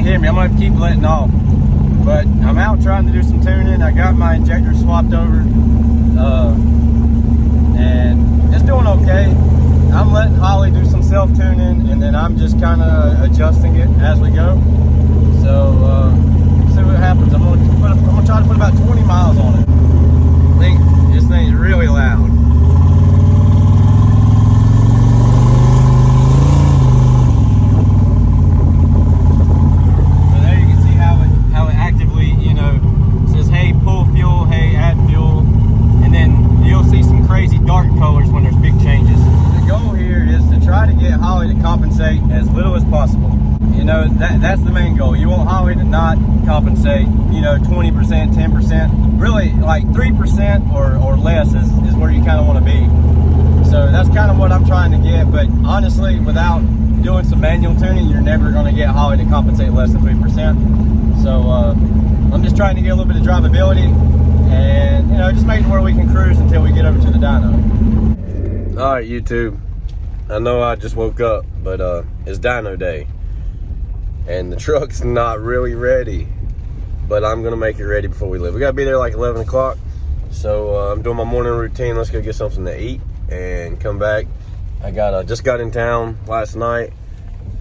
hear me. I'm gonna have to keep letting off. But I'm out trying to do some tuning. I got my injector swapped over, and it's doing okay. I'm letting Holly do some self-tuning, and then I'm just kind of adjusting it as we go. So see what happens. I'm gonna try to put about 20 miles on it. I think this thing's really loud. Compensate as little as possible. You know, that's the main goal. You want Holly to not compensate, you know, 20%, 10%. Really, like 3% or less is where you kind of want to be. So that's kind of what I'm trying to get. But honestly, without doing some manual tuning, you're never going to get Holly to compensate less than 3%. So I'm just trying to get a little bit of drivability and, you know, just make it where we can cruise until we get over to the dyno. All right, YouTube. I know I just woke up, but it's dyno day. And the truck's not really ready, but I'm gonna make it ready before we leave. We gotta be there like 11 o'clock. So I'm doing my morning routine. Let's go get something to eat and come back. I just got in town last night.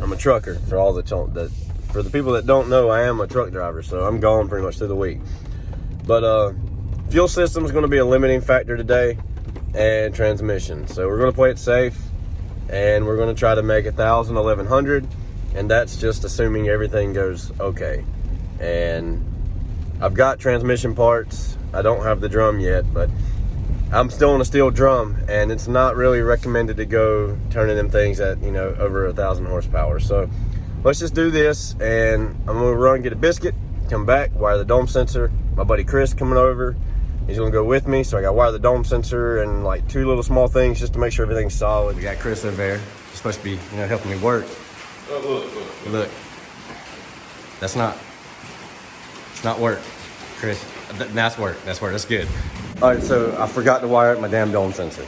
I'm a trucker for all for the people that don't know, I am a truck driver, so I'm gone pretty much through the week. But fuel system is gonna be a limiting factor today, and transmission. So we're gonna play it safe. And we're going to try to make 1,000, 1,100, and that's just assuming everything goes okay. And I've got transmission parts. I don't have the drum yet, but I'm still on a steel drum, and it's not really recommended to go turning them things at, you know, over 1,000 horsepower. So let's just do this, and I'm going to run, get a biscuit, come back, wire the dome sensor. My buddy Chris coming over. He's gonna go with me, so I got to wire the dome sensor and like 2 little small things just to make sure everything's solid. We got Chris over there. He's supposed to be, you know, helping me work. Oh, look. It's not work, Chris. That's work. That's good. All right, so I forgot to wire up my damn dome sensor.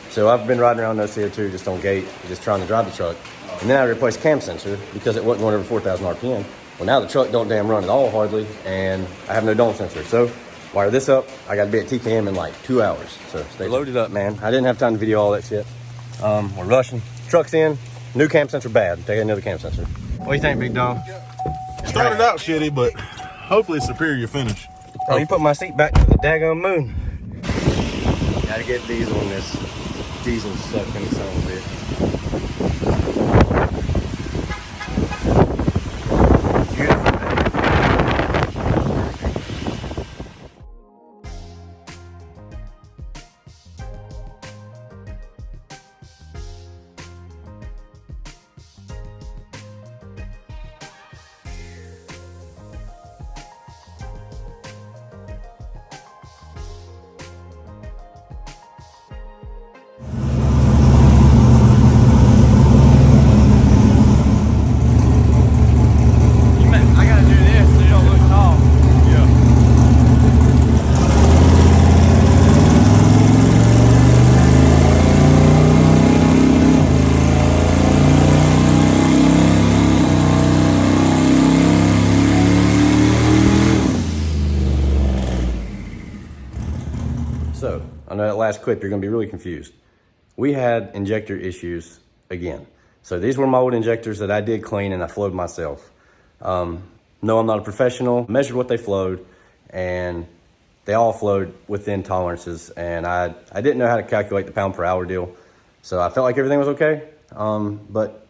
So I've been riding around no CO2 just on gate, just trying to drive the truck. And then I replaced cam sensor because it wasn't going over 4,000 RPM. Well, now the truck don't damn run at all hardly, and I have no dome sensor. So wire this up. I got to be at TKM in like 2 hours. So stay loaded up, man. I didn't have time to video all that shit. We're rushing. Truck's in. New cam sensor bad. Take another cam sensor. What do you think, big dog? Started out shitty, but hopefully it's superior finish. Oh, you put my seat back to the daggone moon. Gotta get diesel in this. Diesel sucking son of a bitch. So, I know that last clip, you're gonna be really confused. We had injector issues again. So these were my old injectors that I did clean and I flowed myself. No, I'm not a professional. Measured what they flowed, and they all flowed within tolerances. And I didn't know how to calculate the pound per hour deal. So I felt like everything was okay. But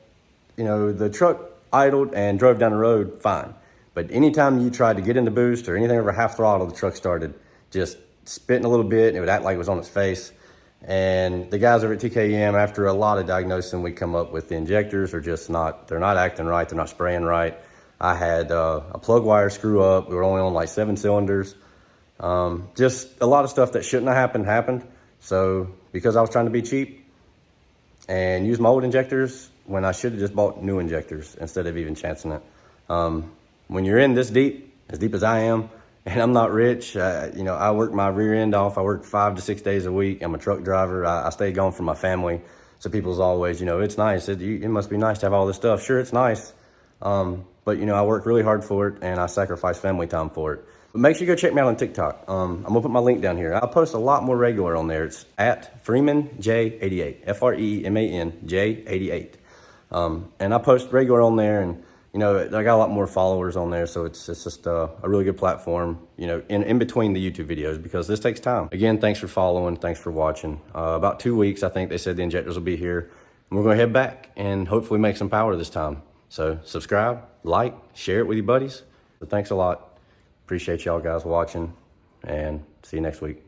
you know, the truck idled and drove down the road fine. But anytime you tried to get into boost or anything over half throttle, the truck started just spitting a little bit, and it would act like it was on its face. And the guys over at TKM, after a lot of diagnosing, we come up with the injectors are just they're not acting right, they're not spraying right. I had a plug wire screw up. We were only on like 7 cylinders. Just a lot of stuff that shouldn't have happened. So because I was trying to be cheap and use my old injectors when I should have just bought new injectors instead of even chancing it. When you're in this deep, as deep as I am, and I'm not rich, you know, I work my rear end off. I work 5 to 6 days a week. I'm a truck driver. I stay gone from my family. So people's always, you know, it's nice. It must be nice to have all this stuff. Sure, it's nice. But you know, I work really hard for it and I sacrifice family time for it. But make sure you go check me out on TikTok. I'm gonna put my link down here. I post a lot more regular on there. It's at FreemanJ88, FREEMANJ88. And I post regular on there, and you know, I got a lot more followers on there, so it's just a really good platform, you know, in between the YouTube videos, because this takes time. Again, thanks for following, thanks for watching. About 2 weeks, I think they said the injectors will be here. And we're gonna head back and hopefully make some power this time. So subscribe, like, share it with your buddies. So thanks a lot. Appreciate y'all guys watching, and see you next week.